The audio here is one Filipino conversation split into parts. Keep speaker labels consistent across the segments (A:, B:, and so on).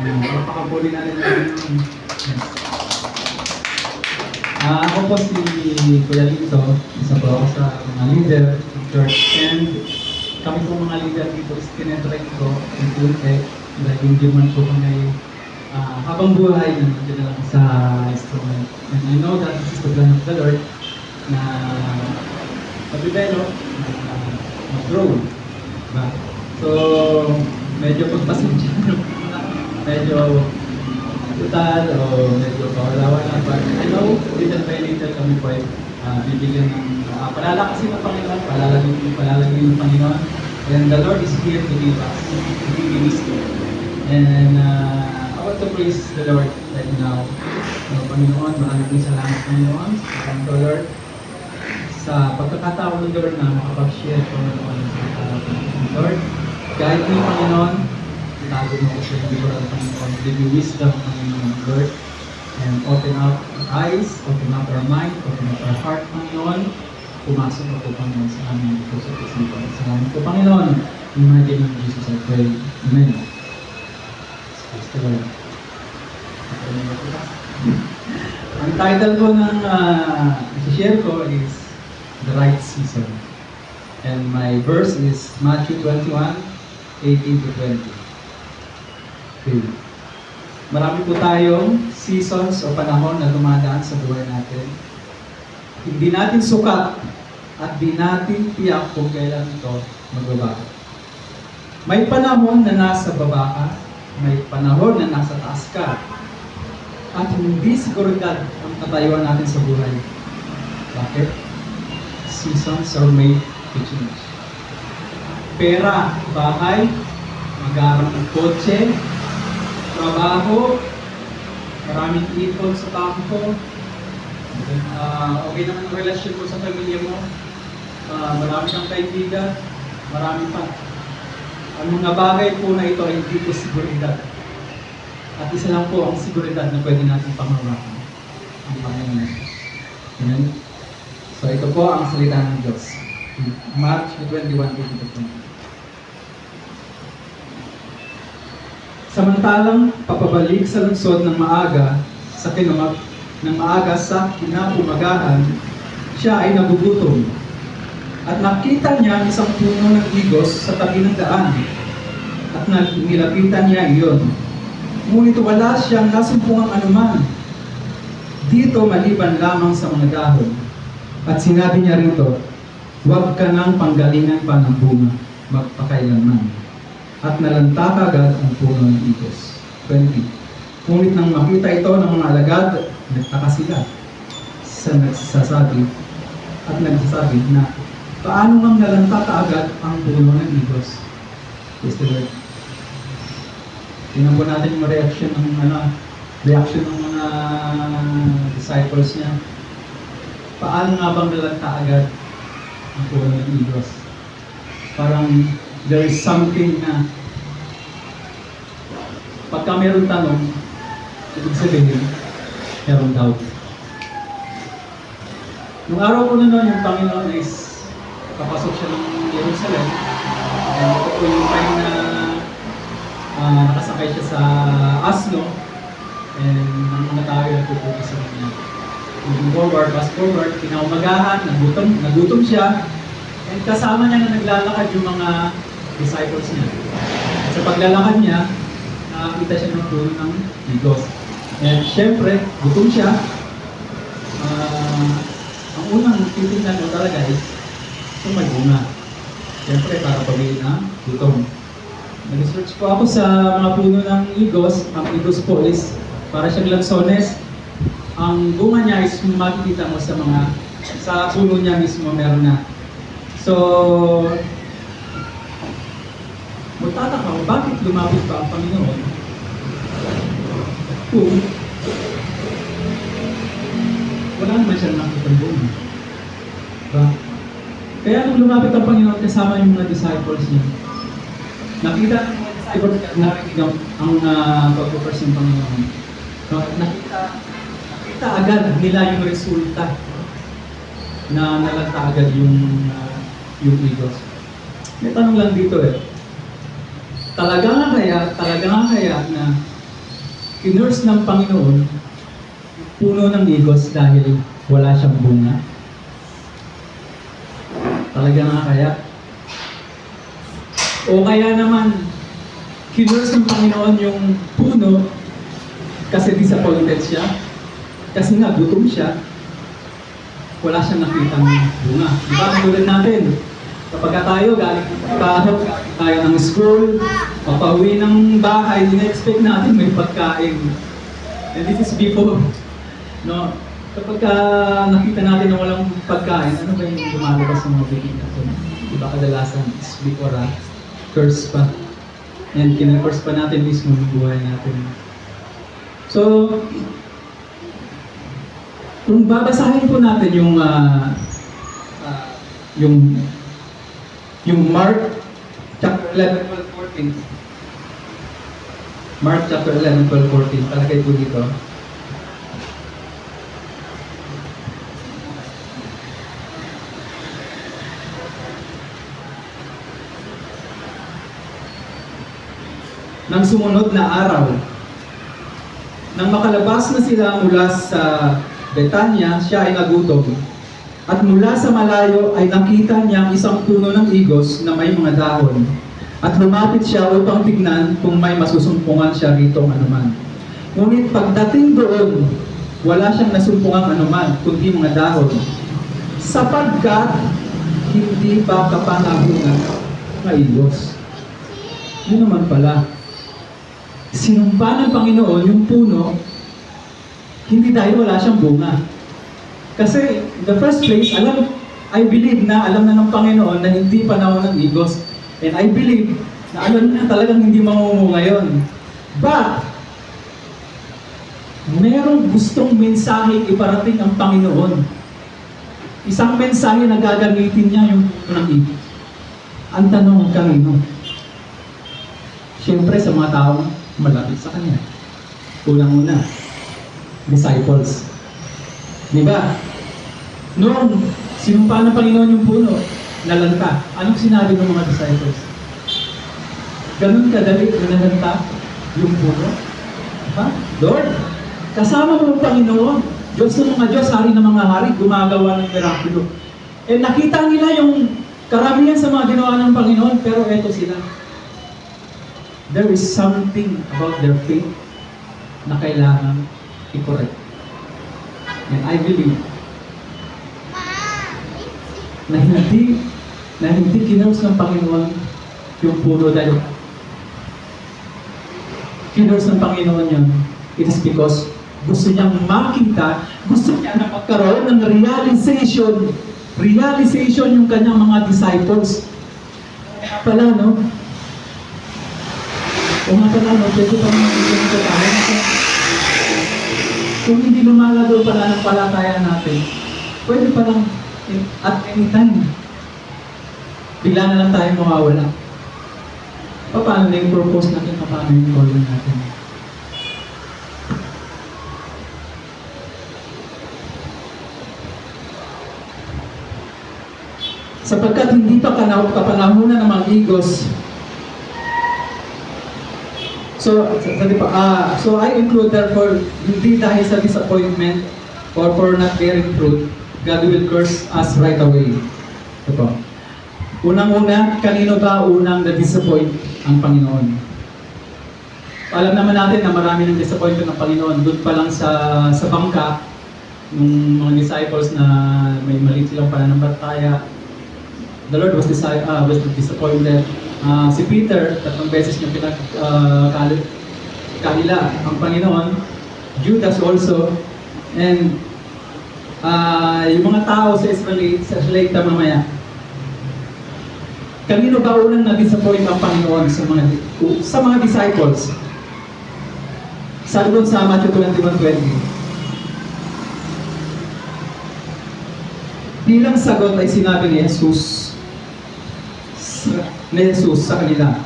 A: Napakabuli natin yung ako po si Kuya Lito, isa po ako sa mga leader ng church, and kami po mga leader dito is tinetry ko ng Tunte dahil hindi man po kami habang buhay na nandiyan na lang sa instrument. And I know that this is the plan of the Lord na mag-develop, mag-grow. Diba? So, medyo pagpasensya medyo total o medyo pawala-wala. But I know, little by little kami po ay bibigyan ng palalakasin ng Panginoon, palalagin ng Panginoon. And the Lord is here to give us, to give wisdom. And I want to praise the Lord right now. Panginoon, maraming salamat Panginoon. Salamat to Lord. Sa pagkakataon ng Lord na makapag-share ko ng Lord, guide me Panginoon. Itago mo ko sa libro ng Panginoon. Give me wisdom, Panginoon, Lord. And open up our eyes, open up our mind, open up our heart, Panginoon. Pumasok ako, Panginoon, sa aming puso at isipan. Salamat po, Panginoon. In the mighty name of Jesus, I pray. Amen. Praise the Lord. Ang title ko ng share ko is The Right Season. And my verse is Matthew 21:18-20. Okay. Marami po tayong seasons o panahon na dumadaan sa buhay natin. Hindi natin sukat at di natin tiyak kung kailan ito magbabago. May panahon na nasa baba ka, may panahon na nasa taas ka, at hindi seguridad ang katayuan natin sa buhay. Bakit? Seasons are made to change. Pera, bahay, mag-aaral ng kotse, trabaho, maraming ipon sa kampo, okay naman ang relasyon mo sa pamilya mo, marami kang kaibigan, marami pa. Ang mga bagay po na ito ay hindi po seguridad. At isa lang po ang seguridad na pwede natin panghawakan. Ang Panginoon. Amen? So ito po ang salita ng Diyos. March 21:20. Samantalang papabalik sa lungsod ng maaga sa kinaumagahan, siya ay nagugutom. At nakita niya isang puno ng igos sa tabi ng daan. At nilapitan niya iyon. Ngunit wala siyang nasumpungang anuman dito maliban lamang sa mga dahon. At sinabi niya rito, huwag ka nang panggalingan pa ng bunga, magpakailanman. At nalanta agad ang puno ng igos. 20. Ngunit nang makita ito ng mga alagad, nagtaka sila sa nagsasabi na paano nang nalanta kaagad ang puno ng igos? Praise the Lord. Tingnan po natin yung reaction ng mga disciples niya. Paano nga bang nalanta agad ang puno ng igos? Parang there is something na pagka mayroong tanong, ibig sabihin, mayroong doubt. Nung araw ko na noon, yung Panginoon is kapasok siya ng Jerusalem. And ito po yung time na nakasakay siya sa asno. And ang mga tao yung nagpupunta sa kanya. Moving forward, fast forward, kinaumagahan, nagutom siya. And kasama niya na naglalakad yung mga disciples niya. At sa paglalakad niya, nakakita siya ng puno ng igos. And syempre, gutom siya. Ang unang titignan mo talaga is kung may bunga. Syempre, para pagbihin na gutom. Nag-research po ako sa mga puno ng igos. Ang igos po is para siyang lansones. Ang bunga niya is makikita mo sa puno niya mismo meron na. So, magtataka ko, bakit lumapit pa ang Panginoon kung wala naman siya nakita ng bunga? Diba? Kaya nung lumapit ang Panginoon kasama yung mga disciples niya, nakita ng mga disciples narinig ang pagpupers ng Panginoon. So, nakita agad nila yung resulta na nalanta agad yung igos. May tanong lang dito Talaga nga kaya na kinurse ng Panginoon puno ng igos dahil wala siyang bunga? Talaga nga kaya? O kaya naman, kinurse ng Panginoon yung puno kasi disappointed siya? Kasi nga, gutom siya. Wala siyang nakitang bunga. Di ba? Tulad natin, kapag tayo galing tayo ng school, papauwi ng bahay, ina-expect natin may pagkain. And this is before. No? Kapag nakita natin na walang pagkain, ano ba yung lumalabas sa mga bibig natin? Di ba kadalasan is before, curse pa. And kinakurs pa natin mismo yung buhay natin. So, kung babasahin po natin yung Mark chapter 11, 12, 14. Mark chapter 11, 12, 14. Palagay po dito. Nang sumunod na araw, nang makalabas na sila mula sa Betanya, siya ay nagutom. At mula sa malayo ay nakita niya ang isang puno ng igos na may mga dahon. At lumapit siya upang tignan kung may masusumpungan siya rito anuman. Ngunit pagdating doon, wala siyang nasumpungang anuman, kundi mga dahon. Sapagkat hindi pa kapanahunan ng igos. Yun naman pala. Sinumpa ng Panginoon yung puno, hindi dahil wala siyang bunga. Kasi, in the first place, I believe na alam na ng Panginoon na hindi panahon ng igos. And I believe na alam na talagang hindi mamumunga ngayon. But, merong gustong mensahe iparating ang Panginoon. Isang mensahe na gagamitin niya yung puno ng igos. Ang tanong kanino? Siyempre sa mga tao malapit sa Kanya. Unang-una, disciples. Di ba? Noong sinumpa ng Panginoon yung puno, nalanta. Anong sinabi ng mga disciples? Ganun kadali na nalanta yung puno? Ha? Lord, kasama mo ang Panginoon. Diyos ng mga Diyos, hari ng mga hari, gumagawa ng mirakulo. Eh nakita nila yung karamihan sa mga ginawa ng Panginoon, pero eto sila. There is something about their faith na kailangan i-correct. And I believe na hindi kinurse ng Panginoon yung puno dahil kinurse ng Panginoon yun. It is because gusto niyang makita, gusto niya na magkaroon ng realization yung kanyang mga disciples. Kaya pala, no? O nga pala, no, pwede pa naman ito tayo. Kung hindi lumalago pala ng palataya natin, pwede pa lang at any time. Bigla na lang tayo mawawala. Paano na yung purpose natin? Paano yung calling natin? Sapagkat hindi pa kapanahunan ng mga igos. So I include therefore, hindi dahil sa disappointment or for not bearing fruit, God will curse us right away. Ito. Unang-una, kanino ba unang na-disappoint ang Panginoon? Alam naman natin na marami ng disappointment ng Panginoon. Doon pa lang sa bangka, ng mga disciples na may maliit silang pananampalataya, the Lord was disappointed. Si Peter, 3 beses niya kanila ang Panginoon, Judas also, and yung mga tao sa Israelite mamaya. Kanino ba unang na-disappoint ang Panginoon sa mga disciples? Sabi doon sa Matthew 21:20. Bilang sagot ay sinabi ni Jesus sa kanila,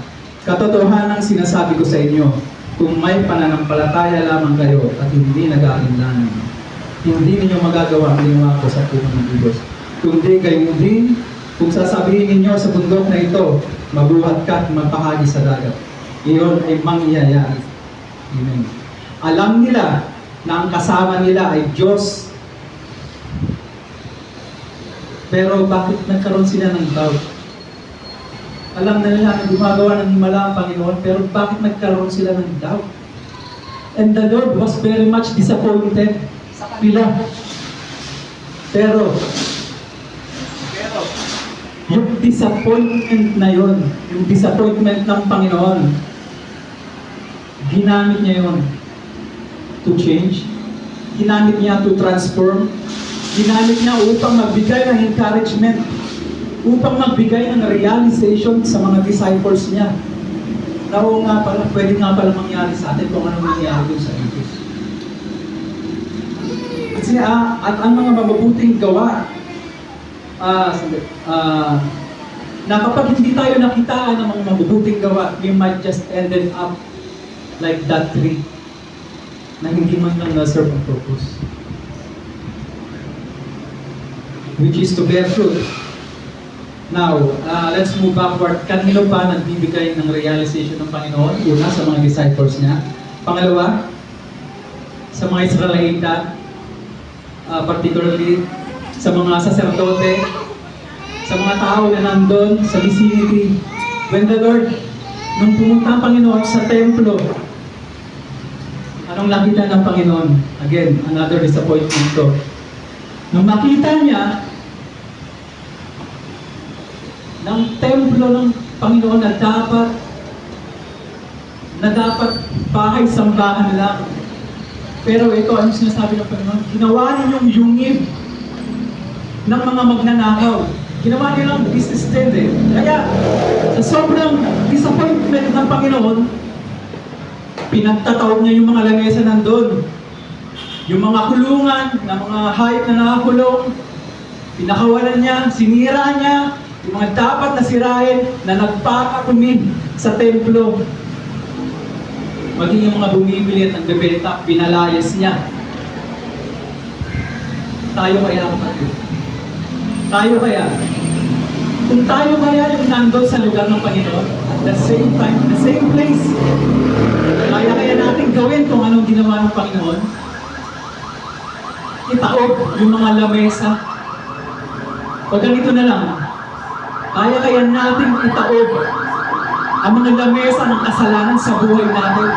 A: katotohanan ang sinasabi ko sa inyo, kung may pananampalataya lamang kayo at hindi nag-aalinlangan, hindi ninyo magagawa ang ginawa ko sa puno ng igos. Kundi kayo din, kung sasabihin ninyo sa bundok na ito, mabuhat ka at magpahagi sa dagat, iyon ay mangyayari. Amen. Alam nila na ang kasama nila ay Diyos. Pero bakit nagkaroon sila ng doubt? Alam na nila na gumagawa ng himala ang Panginoon, pero bakit nagkaroon sila ng doubt? And the Lord was very much disappointed sa kanila. Pero, yung disappointment na yon, yung disappointment ng Panginoon, ginamit niya yon to change, ginamit niya to transform, ginamit niya upang magbigay ng encouragement, upang magbigay ng realization sa mga disciples niya. Na oo nga pala, pwede nga pala mangyari sa atin kung ano mangyari doon sa Egypt. Kasi at ang mga mabubuting gawa, na kapag hindi tayo nakitaan ng mga mabubuting gawa, we might just ended up like that tree na hindi man lang na-serve ang purpose, which is to bear fruit. Now, let's move backward. Kanino pa nagbibigay ng realization ng Panginoon? Una, sa mga disciples niya. Pangalawa, sa mga Israelita, particularly sa mga saserdote, sa mga tao na nandun sa vicinity. When the Lord, nung pumunta ang Panginoon sa templo, anong nakita ng Panginoon? Again, another disappointment to. Nung makita niya ng templo ng Panginoon na dapat bahay-sambahan lang. Pero ito, ano sinasabi ng Panginoon? Ginawa ninyong yungib ng mga magnanakaw. Ginawa nilang business din eh. Kaya, sa sobrang disappointment ng Panginoon, pinagtatawag niya yung mga lamesa nandun. Yung mga kulungan, na mga hayop na nakakulong, pinakawalan niya, sinira niya, yung mga dapat na sirain na nagpakakumid sa templo. Maging yung mga bumibili at nagbebenta, pinalayas niya. Tayo kaya kapatid? Tayo kaya? Kung tayo kaya yung nandun sa lugar ng Panginoon, at the same time, the same place, kaya natin gawin kung anong ginawa ng Panginoon? Itaob yung mga lamesa. O ganito na lang, kaya natin itaob ang mga lamesa ng kasalanan sa buhay natin.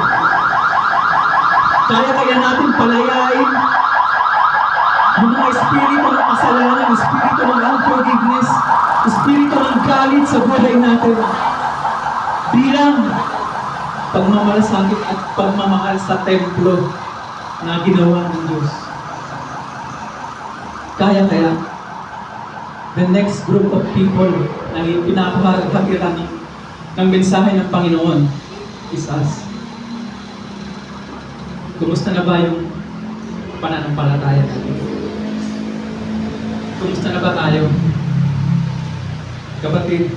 A: Kaya natin palayain yung mga espiritu ng kasalanan, espiritu ng unforgiveness, espiritu ng galit sa buhay natin. Bilang pagmamalasakit at pagmamahal sa templo na ginawa ng Diyos. Kaya the next group of people na pinapakatira ng mensahe ng Panginoon is us. Kumusta na ba yung pananampalataya natin? Kumusta na ba tayo? Kapatid,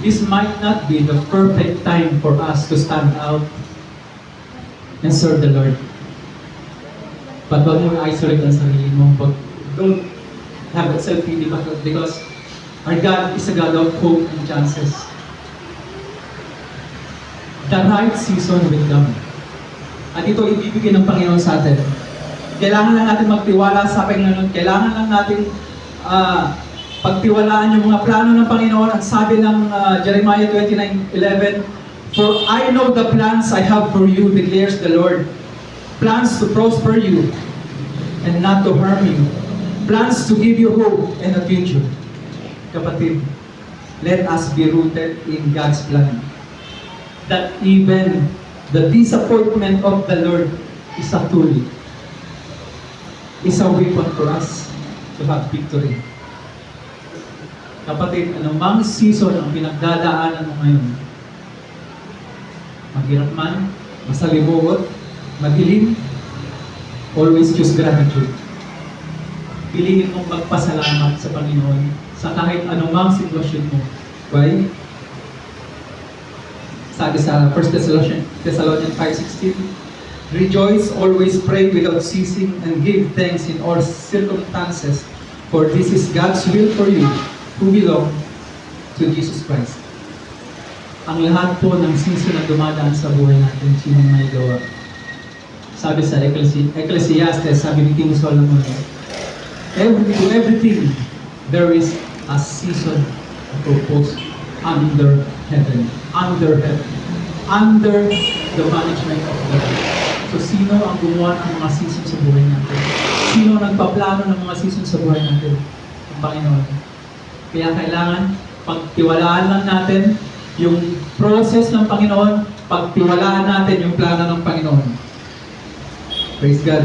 A: this might not be the perfect time for us to stand out and serve the Lord. But wag mo isolate ang sarili mo. But don't have that self-pity because our God is a God of hope and chances. The right season will come. At ito ibibigay ng Panginoon sa atin. Kailangan lang natin magtiwala sa Panginoon. Kailangan lang natin pagtiwalaan yung mga plano ng Panginoon. Ang sabi ng Jeremiah 29:11, "For I know the plans I have for you, declares the Lord. Plans to prosper you and not to harm you. Plans to give you hope and a future." Kapatid, let us be rooted in God's plan. That even the disappointment of the Lord is a tool, is a weapon for us to have victory. Kapatid, anumang season ang pinagdadaanan mo ngayon, maghirap man, masalimuot, madilim, always choose gratitude. Piliin mong magpasalamat sa Panginoon sa kahit anumang sitwasyon mo. Why? Sabi sa 1 Thessalonians 5:16, "Rejoice, always pray without ceasing, and give thanks in all circumstances, for this is God's will for you who belong to Jesus Christ." ang lahat po ng season na dumadaan sa buhay natin, sino may gawa. Sabi sa Ecclesiastes, sabi ni King Solomon, to everything there is a season proposed under heaven. Under heaven. Under the management of God. So sino ang gumawa ng mga season sa buhay natin? Sino ang nagpaplano ng mga season sa buhay natin? Ang Panginoon. Kaya kailangan pagtiwalaan lang natin yung process ng Panginoon, pagtiwalaan natin yung plano ng Panginoon. Praise God.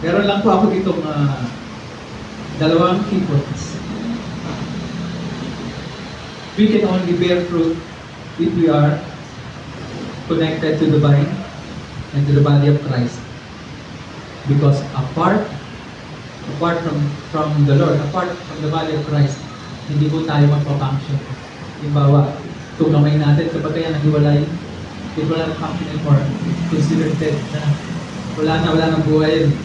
A: Meron lang po ako dito dalawang key points. We can only bear fruit if we are connected to the vine and to the body of Christ. Because apart from the Lord, apart from the body of Christ, hindi po tayo magpapunction. Halimbawa, itong kamay natin, kapag kaya naghiwalay, it will not function anymore. Considered dead na. Wala nang buhay yun.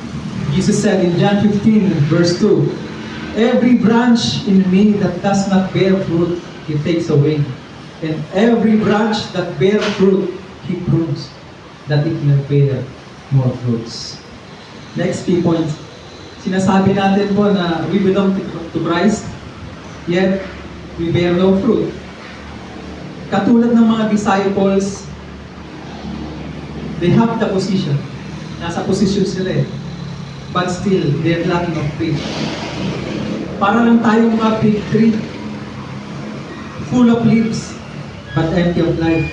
A: Jesus said in John 15, verse 2, every branch in me that does not bear fruit, He takes away. And every branch that bear fruit, He prunes, that it may bear more fruits. Next key point. Sinasabi natin po na we belong to Christ, yet we bear no fruit. Katulad ng mga disciples, they have the position. Nasa position sila eh. But still, they're lacking of faith. Para lang tayong mga big tree, full of leaves, but empty of life.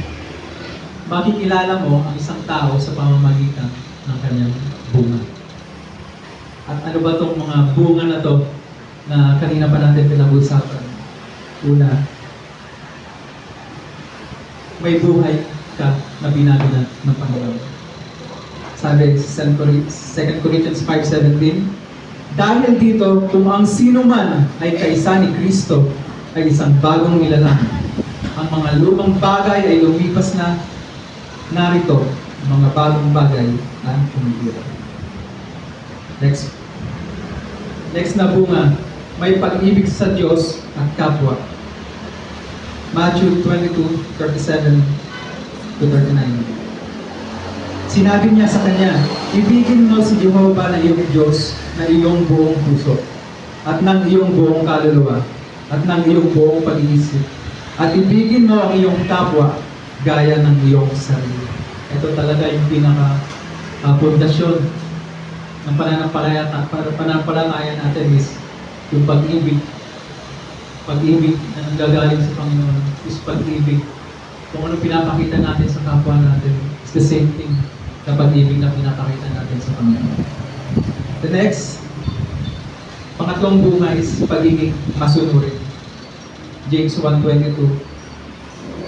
A: Makikilala mo ang isang tao sa pamamagitan ng kanyang bunga. At ano ba itong mga bunga na to na kanina pa natin pinag-usapan? Una, may buhay ka na binabinan ng Panginoon. Sabi sa 2 Corinthians 5:17, dahil dito, kung ang sino man ay kaisa ni Kristo, ay isang bagong nilalang. Ang mga lumang bagay ay lumipas na, narito, ang mga bagong bagay ang kumibira. Next na bunga, may pag-ibig sa Diyos at kapwa. Matthew 22:37-39. Sinabi niya sa kanya, ibigin mo si Jehovah na iyong Diyos na iyong buong puso, at ng iyong buong kaluluwa, at ng iyong buong pag-iisip, at ibigin mo ang iyong kapwa gaya ng iyong sarili. Ito talaga yung pinaka-pundasyon ng pananampalataya natin is yung pag-ibig. Pag-ibig na nanggagaling sa Panginoon is pag-ibig. Kung ano pinapakita natin sa kapwa natin, it's the same thing na pag-ibig na pinapakita natin sa Panginoon. The next, pangatlong bunga is pagiging masunurin. James 1:22.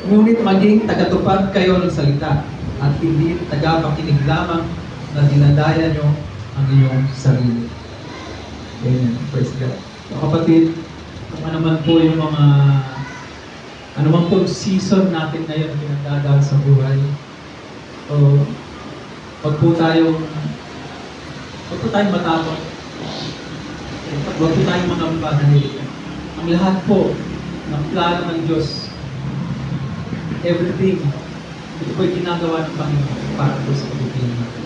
A: Ngunit maging tagatupad kayo ng salita at hindi tagapakinig lamang na dinadaya nyo ang inyong sarili. Amen. Praise God. So, kapatid, kung ano man po yung mga po season natin ngayon na pinagdadaan sa buhay, o wag po tayong matapang. Wag po tayong mga bagay. Ang lahat po ng plano ng Diyos, everything, ito po yung ginagawa ng Panginoon para po sa pagpipili natin.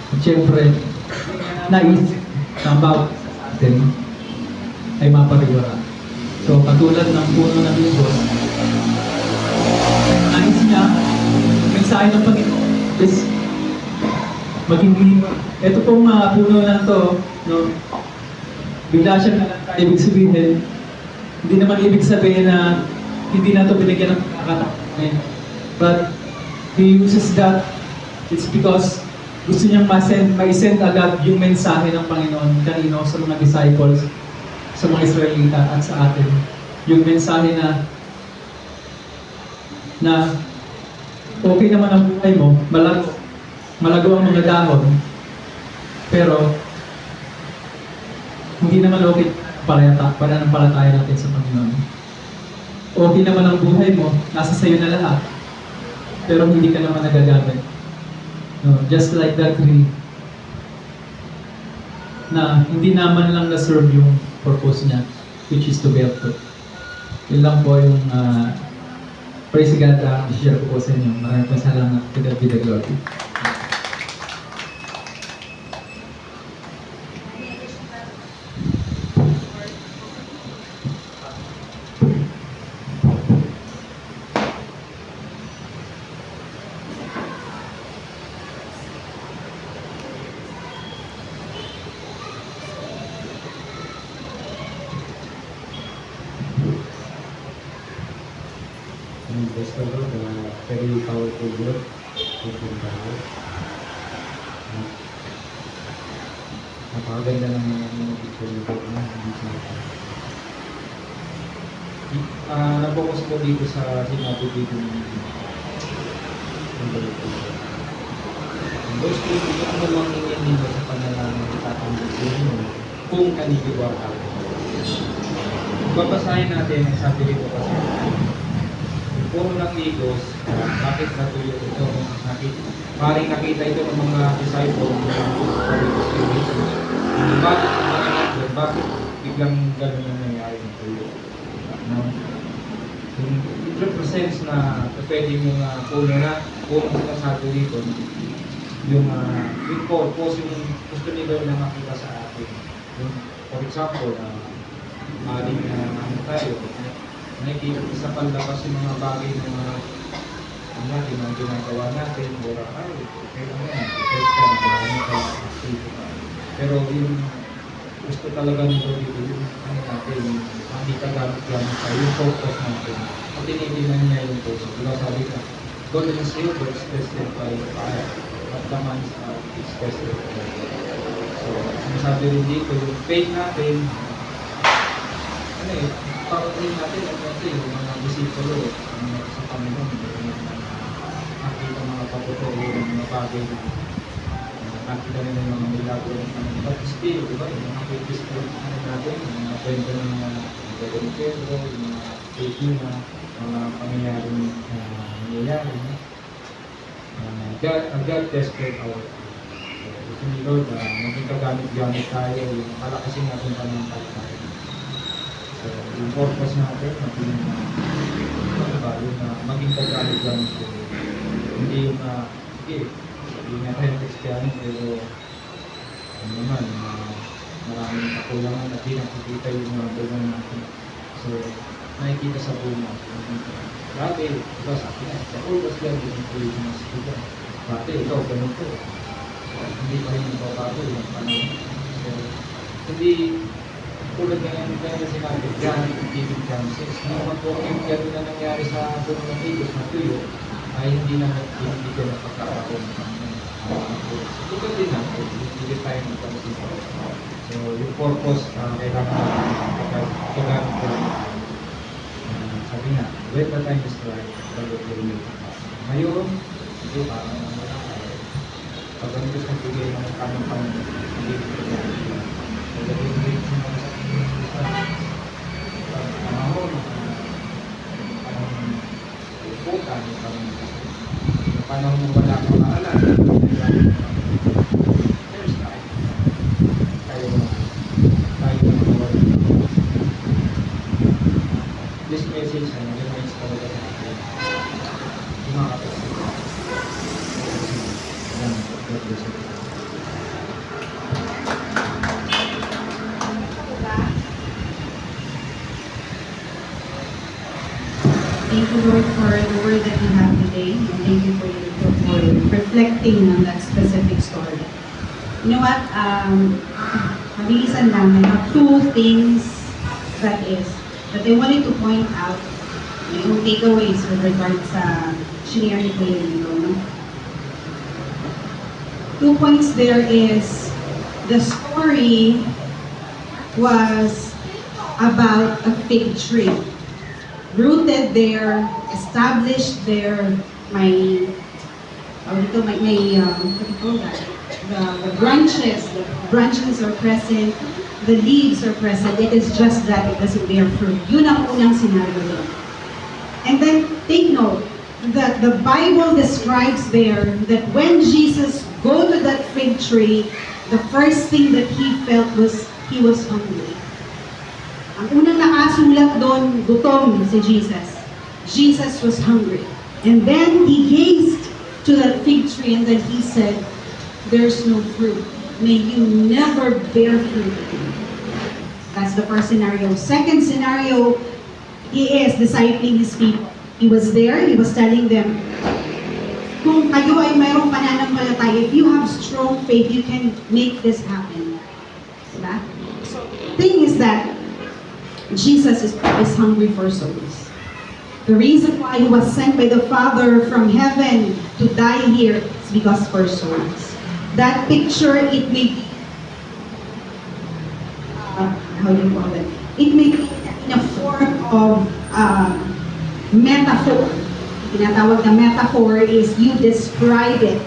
A: At syempre, naisip ng bawat atin ay mapariwara. So, katulad ng puno ng Diyos, nais niya, mensahe ng Panginoon is maging ito pong puno na to, no, bigla siya nalangka. Ibig sabihin, hindi naman ibig sabihin na hindi na ito binigyan ng pagkakataon. But He uses that, it's because gusto niyang ma-send agad yung mensahe ng Panginoon kanino sa mga disciples, sa mga Israelita at sa atin. Yung mensahe na okay naman ang buhay mo, malago ang mga dahon, pero hindi naman okay pananampalataya natin sa Panginoon. Okay naman ang buhay mo, nasa sayo na lahat, pero hindi ka naman nagagamit. No, just like that tree, na hindi naman lang na-serve yung purpose niya, which is to bear fruit. Yun lang po yung praise God ang share ko po sa inyo. Maraming po salamat. To God be the glory.
B: And bless the Lord, very powerful word. Napakaganda ng mga picture nito. Napokus ko dito sa sinabi dito ng balito. Those people, ano namang nangyayari sa panalangin sa pangbusin mo kung kaniliwa ka. Babasahin natin ang sabi dito kasi puro ng igos, bakit natuyo ito? Maring nakita ito ng mga disciples bakit biglang gano'n na nangyari ng tuyo? It represents na pwede yung puno sinasabi dito yung purpose, yung gusto nila na makita sa atin. For example, maring tayo, nakikita sa panlabas yung mga bagay ng mga ginagawa natin, okay lang yan, test ka, marami ka, active ka. Pero yung gusto talaga nito dito, yung natin, hindi ka gamit-gamit tayo, yung focus natin. At tinitingnan niya yung focus. Diba sabi ka, gold and silver is tested by fire, but the man's heart is tested by fire. So, sinasabi rin dito, yung faith natin, papatin natin yung mga disipulo sa Panginoon, nakita mga paputo, yung mga bagay na nakita nila yung mga milagro ng Panginoon. But still, diba, yung mga pag-display natin, yung mga kwento ng mga Gagawin Pedro, yung mga faith na mga pangyayaring nangyayari. God tested our faith. Ito ni Lord, maging kagamit-gamit tayo, yung palakasin natin pananampalataya. So, yung purpose natin, maging pagkalit-gamit ko. Hindi yung hindi nga tayo Kristiyano, pero ano naman, maraming kakulangan at di nakikita yung mga buwan natin. So, nakikita sa buwan natin. Grabe, diba sa akin na, sa purpose lang, yung mga mga student. Grabe, ikaw, ganito. So, hindi pa rin nababago yung panahon. So, hindi tulad nga yung kaya sinabi, God giving chances. Naman po yung gano'n na nangyari sa buong ng Igos na tuyo, ay hindi na binibigyan ng pagkakaroon ng tulad din natin, hindi tayo magpapasita. So, yung purpose, kailangan natin pagkagamit ko lang. Sabi nga, when the time is right, the Lord will make it. Ngayon, ito pag ang gusto bigay ng kamang Panginoon, hindi ko ito. Panahon mo wala kang maalam, there's time. Tayo na this message ay reminds talaga sa atin. Yung mga kapatid. God bless you.
C: Thank you, Lord, for the word that we have today. And thank you for reflecting on that specific story. You know what? Mabilisan lang. I have two things that I wanted to point out. Yung takeaways with regards sa shinare ni Kuya Lilo. No? 2 points there is the story was about a fig tree. Rooted there, established there, what do you call that? The branches are present, the leaves are present. It is just that it doesn't bear fruit. Yun ang unang scenario doon. And then take note that the Bible describes there that when Jesus go to that fig tree, the first thing that he felt was he was hungry. Ang unang nakasulat doon, gutom si Jesus. Jesus was hungry. And then he gazed to that fig tree and then he said, there's no fruit. May you never bear fruit. That's the first scenario. Second scenario, he is discipling his people. He was there, he was telling them, kung kayo ay mayroong pananampalataya, if you have strong faith, you can make this happen. Diba? So, the thing is that Jesus is hungry for souls. The reason why he was sent by the Father from heaven to die here is because for souls. That picture, it may be, how do you call it? It may be in a form of metaphor. Tinatawag na metaphor is you describe it.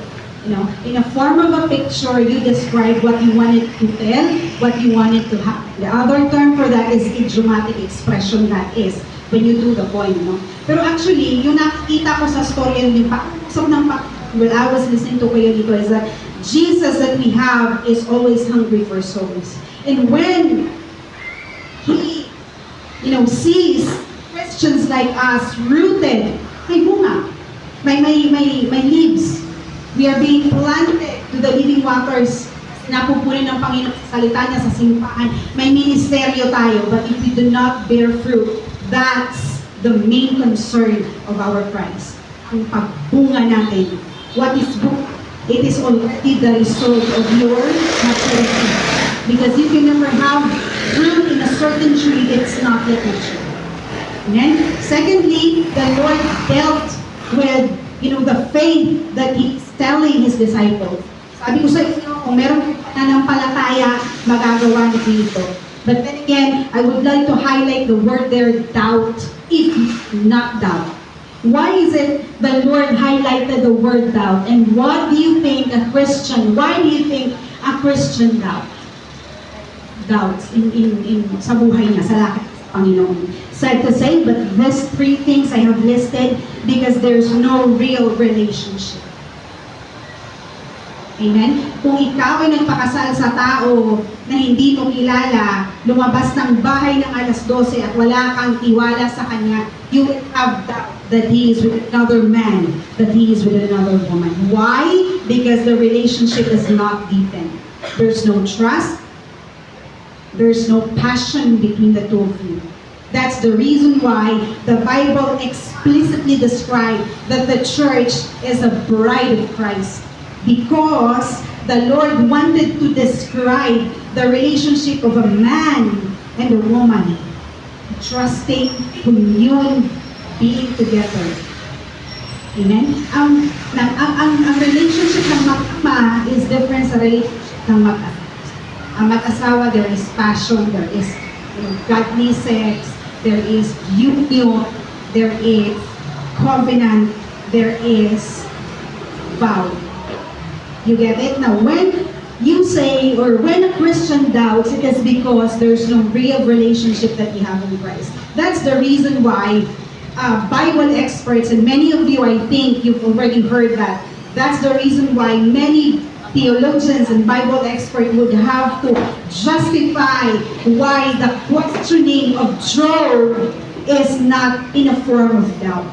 C: You know, in a form of a picture, you describe what you wanted to tell, what you wanted to happen. The other term for that is idiomatic expression, that is, when you do the poem, no? Pero actually, yung nakikita ko sa story, yung pakusap ng when I was listening to Kuya dito, is that Jesus that we have is always hungry for souls. And when He, sees Christians like us rooted, may bunga, may leaves. We are being planted to the living waters. Napupunin ng Panginoon sa salita niya sa simbahan. May ministeryo tayo, but if we do not bear fruit, that's the main concern of our Christ. Ang pagbunga natin. What is bunga? It is already the result of your maturity. Because you can never have fruit in a certain tree, it's not yet mature. Amen? Secondly, the Lord dealt with, the faith that He's telling His disciples. Sabi ko sa inyo, kung meron pananampalataya, magagawa niyo ito. But then again, I would like to highlight the word there, doubt, if not doubt. Why is it the Lord highlighted the word doubt? And what do you think a Christian, why do you think a Christian doubts in sa buhay niya, sa lakad sa Panginoon? Sad to say, but these three things I have listed because there's no real relationship. Amen? Kung ikaw ay nagpakasal sa tao na hindi mo kilala, lumabas ng bahay ng alas 12 at wala kang tiwala sa kanya, you will have doubt that he is with another man, that he is with another woman. Why? Because the relationship is not deepened. There's no trust. There's no passion between the two of you. That's the reason why the Bible explicitly describes that the church is a bride of Christ. Because the Lord wanted to describe the relationship of a man and a woman, trusting, commune, being together. Amen? Ang relationship ng mag-ama is different sa relationship ng mag-asawa. Ang mag-asawa, there is passion, there is godly sex, there is union, there is covenant, there is vow. You get it? Now, when you say, or when a Christian doubts, it is because there's no real relationship that you have in Christ. That's the reason why Bible experts, and many of you, I think, you've already heard that. That's the reason why many theologians and Bible experts would have to justify why the questioning of Job is not in a form of doubt.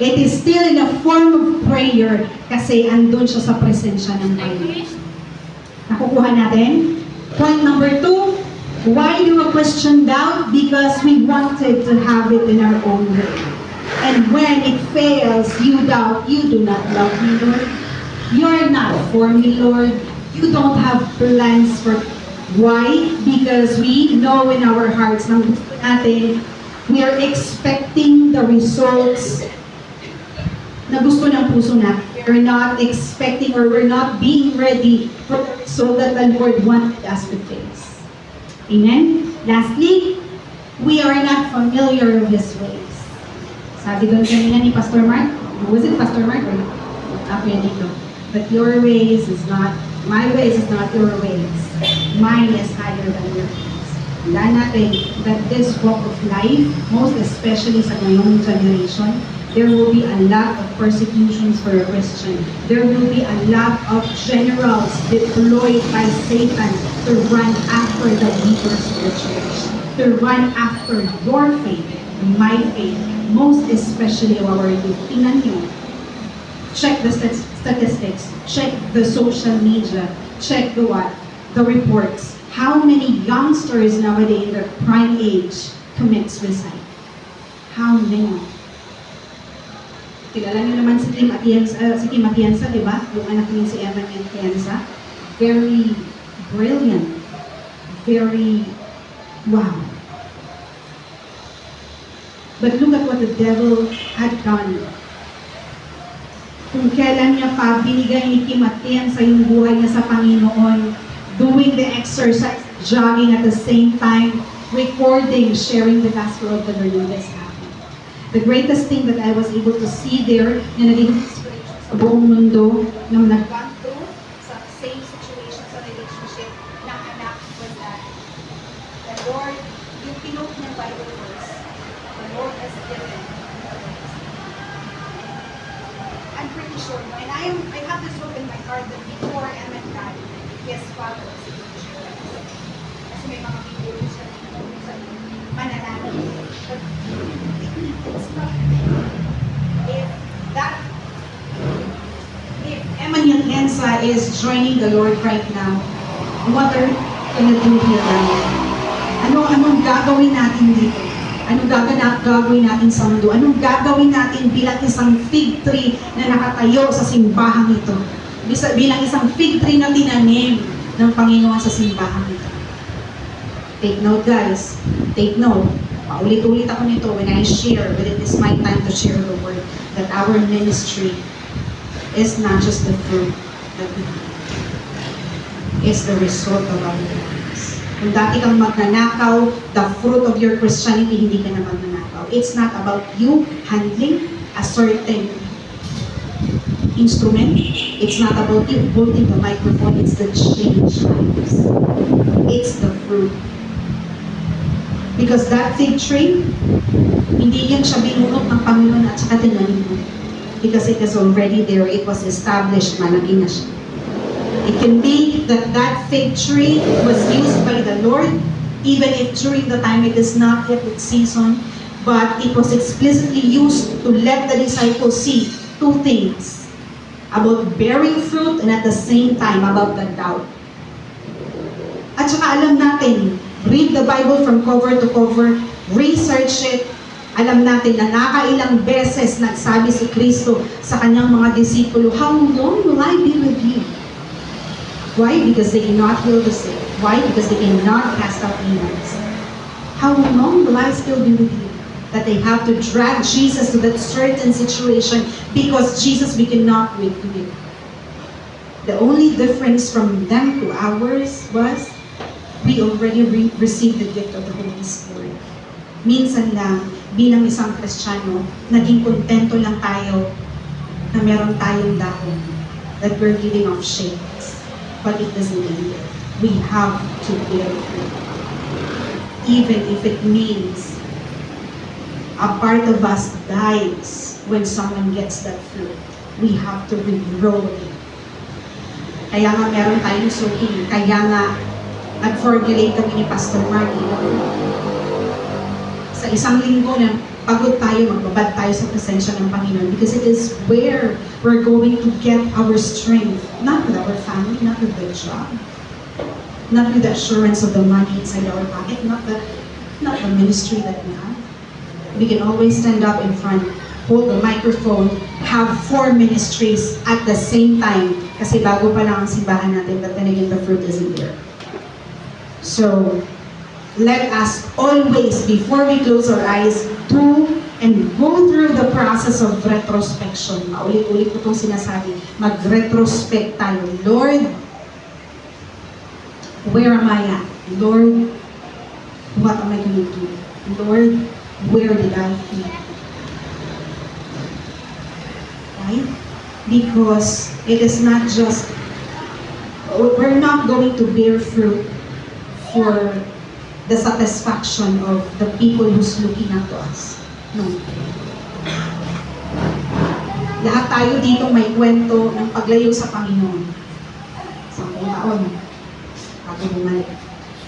C: It is still in a form of prayer kasi andun siya sa presensya ng Panginoon. Nakukuha natin? Point number 2, why do a Christian doubt? Because we wanted to have it in our own way. And when it fails, you doubt, you do not love me, Lord. You're not for me, Lord. You don't have plans for me. Why? Because we know in our hearts na gusto natin, we are expecting the results na gusto ng puso natin. We're not expecting or we're not being ready for the result that the Lord wanted us to face. Amen? Lastly, we are not familiar with His ways. Sabi doon kanina ni Pastor Mark, was it Pastor Mark or dito? But your ways is not, my ways is not your ways. Mine is higher than your ways. Tandaan natin that this walk of life, most especially sa ngayong generation, there will be a lot of persecutions for a Christian. There will be a lot of generals deployed by Satan to run after the leaders of the church. to run after your faith, my faith, most especially our youth. Tingnan nyo. Check the statistics. Check the social media. Check the what? The reports. How many youngsters nowadays in their prime age commit suicide? How many? Kilala niyo naman si Kim Atienza, di ba? Yung anak niya si Emma Atienza. Very brilliant. Very, wow. But look at what the devil had done. Kung kailan niya pa binigay ni Kim Atienza yung buhay niya sa Panginoon, doing the exercise, jogging at the same time, recording, sharing the gospel of the Lord is happening. The greatest thing that I was able to see there na naging inspiration sa buong mundo na nag-gone through sa same situation sa relationship ng anak was that the Lord, yung pinok ng Bible verse, the Lord has given. I'm pretty sure, and I have this hope in my heart that before Emma died, his father was a teacher. Kasi may mga video siya sa mananalo. But it's not. If Emma Atienza is joining the Lord right now, what are you gonna do here right now? Anong gagawin natin dito? Anong gagawin natin sa mundo? Anong gagawin natin bilang isang fig tree na nakatayo sa simbahang ito? Bilang isang fig tree na tinanim ng Panginoon sa simbahang ito. Take note, guys. Take note. Paulit-ulit ako nito when I share, but it is my time to share the word, that our ministry is not just the fruit that we have. It's the result of our lives. Kung dati kang magnanakaw, the fruit of your Christianity, hindi ka na magnanakaw. It's not about you handling a certain instrument. It's not about you holding the microphone. It's the change lives. It's the fruit. Because that fig tree, hindi yan siya binunot ng Panginoon at saka tinanim mo. Because it is already there. It was established. Malaki na siya. It can be that that fig tree was used by the Lord, even if during the time it is not yet its season, but it was explicitly used to let the disciples see two things, about bearing fruit and at the same time about the doubt. At saka alam natin, read the Bible from cover to cover, research it, alam natin na nakailang beses nagsabi si Kristo sa kanyang mga disipulo, "How long will I be with you?" Why? Because they cannot heal the sick. Why? Because they cannot cast out demons. How long will I still be with you? That they have to drag Jesus to that certain situation because Jesus we cannot wait to give. The only difference from them to ours was we already received the gift of the Holy Spirit. Minsan lang, bilang isang Kristiyano, naging kontento lang tayo na meron tayong dahon, that we're giving off shades. But it doesn't end there. We have to bear fruit. Even if it means a part of us dies when someone gets that fruit, we have to regrow it. Kaya nga meron tayong suking. Kaya nga nag-formulate kami ni Pastor Marty. Sa isang linggo na pagod tayo, magbabad tayo sa presensya ng Panginoon because it is where we're going to get our strength. Not with our family, not with the job, not with the assurance of the money inside our pocket, not the ministry that we have. We can always stand up in front, hold the microphone, have 4 ministries at the same time kasi bago pa lang ang simbahan natin, but then again, the fruit isn't there. So, let us always, before we close our eyes, do and go through the process of retrospection. Maulit-ulit ko itong sinasabi. Mag-retrospect tayo. Lord, where am I at? Lord, what am I going to do? Lord, where did I fail? Right? Because it is not just, we're not going to bear fruit for the satisfaction of the people who's looking up to us. No. Lahat tayo dito may kwento ng paglayo sa Panginoon. 10 taon, bago bumalik.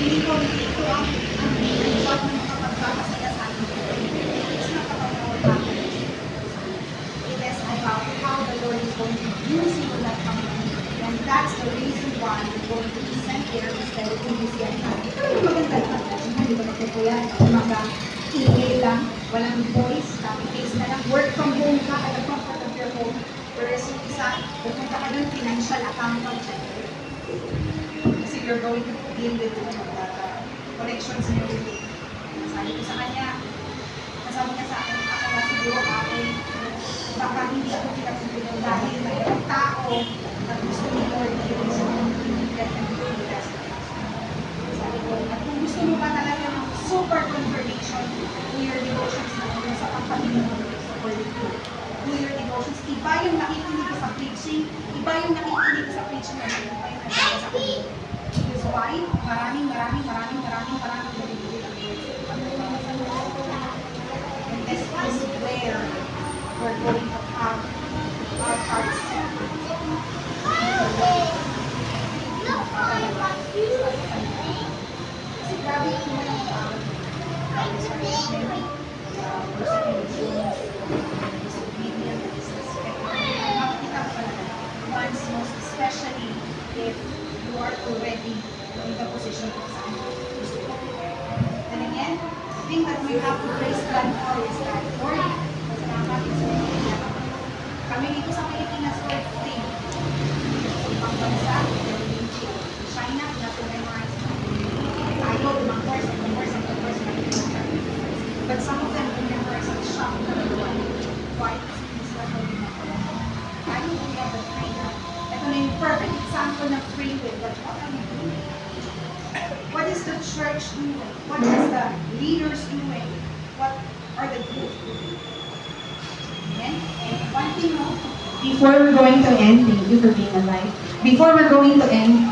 C: Hindi ko ito ang job na makapagpapasaya sa akin. It's not about our happiness. It is about how the Lord is going to use you in that company. And that's the reason why you're going to be sent there instead of Tunisian. Ito yung maganda lang. Hindi ba nagkukuya? Ingay lang, walang voice, copy-paste na lang. Work from home ka at the comfort of your home. Whereas yung isa, pupunta ka dun, financial accountant. Kasi you're going to deal with collections and everything. Sabi ko sa kanya, nasabi niya sa akin, ako na siguro ako, baka hindi ako pinagpipilihan dahil may ibang tao na gusto ni Lord yun sa definitely best. Sabi ko, at kung gusto mo ba talaga ng super confirmation, do your devotions na kung sa pagpapilin mo sa word ko. Do your devotions. Iba yung nakikinig ka sa preaching, iba yung nakikinig ka sa preaching na iba yung nakikinig sa preaching. Because why? Maraming bibigyan ang Lord. And this is where we're going to have our hearts set. Kasi grabe yung mga once, most especially if you are already in the position of son. And again, the thing that we have to praise God for is that, Lord, salamat is kami dito sa Pilipinas, Lord, free. Ibang bansa, China, na-memorize tayo, ibang course. But some of them remember as a shock. gonna pray with, but what are we doing? What is the church doing? What is the leaders doing? What are the groups doing? Amen? And one thing more, before we're going to end, thank you for being alive. Before we're going to end,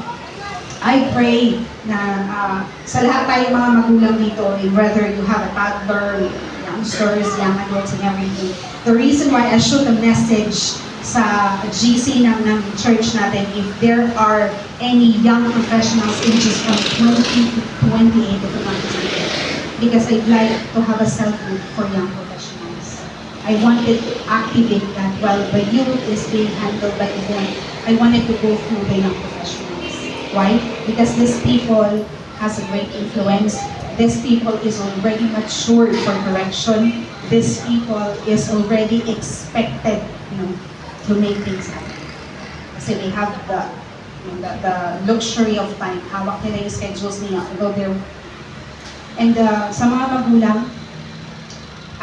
C: I pray na sa lahat tayong mga magulang dito, whether you have a toddler, youngsters, young adults, and everything, the reason why I shoot a message sa GC ng church natin, if there are any young professionals ages from 20 to 28, if I'm not mistaken, because I'd like to have a cell group for young professionals. I wanted to activate that while the youth is being handled by the board. I wanted to go through the young professionals. Why? Because these people has a great influence. These people is already matured for correction. These people is already expected, to make things happen. Kasi they have the luxury of time. Hawak nila yung schedules nila. Go there. And sa mga magulang,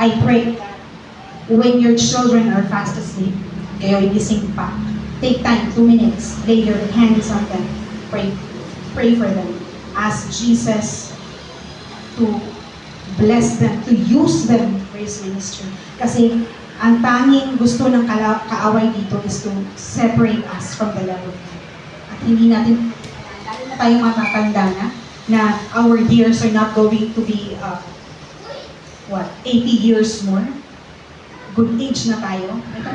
C: I pray that when your children are fast asleep, kayo'y gising pa, take time, 2 minutes, lay your hands on them, pray for them. Ask Jesus to bless them, to use them for His ministry. Kasi ang tanging gusto ng kaaway dito is to separate us from the love of God. At hindi natin, lalo na tayong matatanda na our years are not going to be 80 years more. Good age na tayo. Ito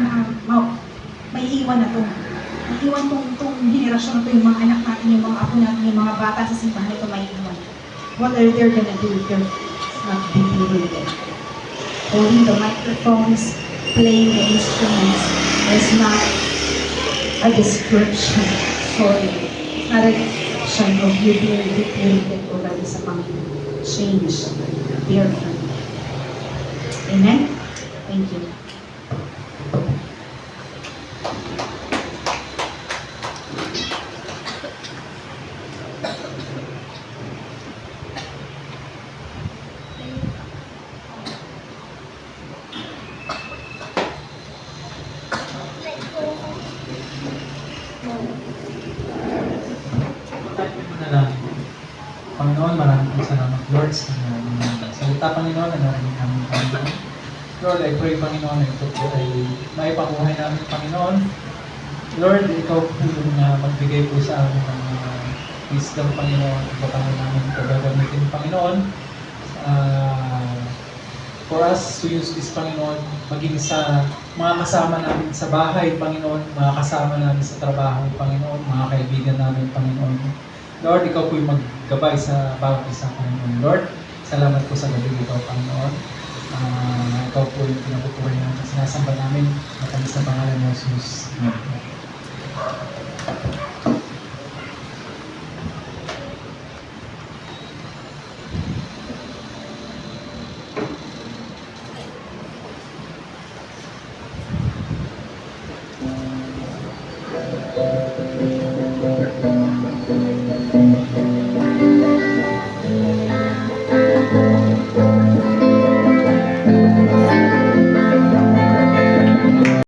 C: may iwan na to. May iwan tong henerasyon na to, yung mga anak natin, yung mga apo natin, yung mga bata sa simbahan ito may iwan. What are they gonna do if they're not being related? Holding the microphones, playing the instruments is not a description. Sorry. It's not a description of you being related already sa Panginoon. Change. Bear fruit. Amen? Thank you.
A: Panginoon, maraming salamat, Lord, sa salita, Panginoon, na narinig namin, Panginoon. Lord, I pray, Panginoon, na ito po ay maipabuhay namin, Panginoon. Lord, Ikaw po yung magbigay po sa amin ng wisdom, Panginoon. Ikaw paano namin ito gagamitin, Panginoon. For us to use this, Panginoon, maging sa mga kasama namin sa bahay, Panginoon, mga kasama namin sa trabaho, Panginoon, mga kaibigan namin, Panginoon. Lord, Ikaw po yung maggabay sa bawat isa, Panginoon. Lord, salamat po sa gabi Ikaw, Panginoon. Ikaw po yung pinapupuri namin. Sinasamba namin. Matamis na pangalan ng Jesus. Amen.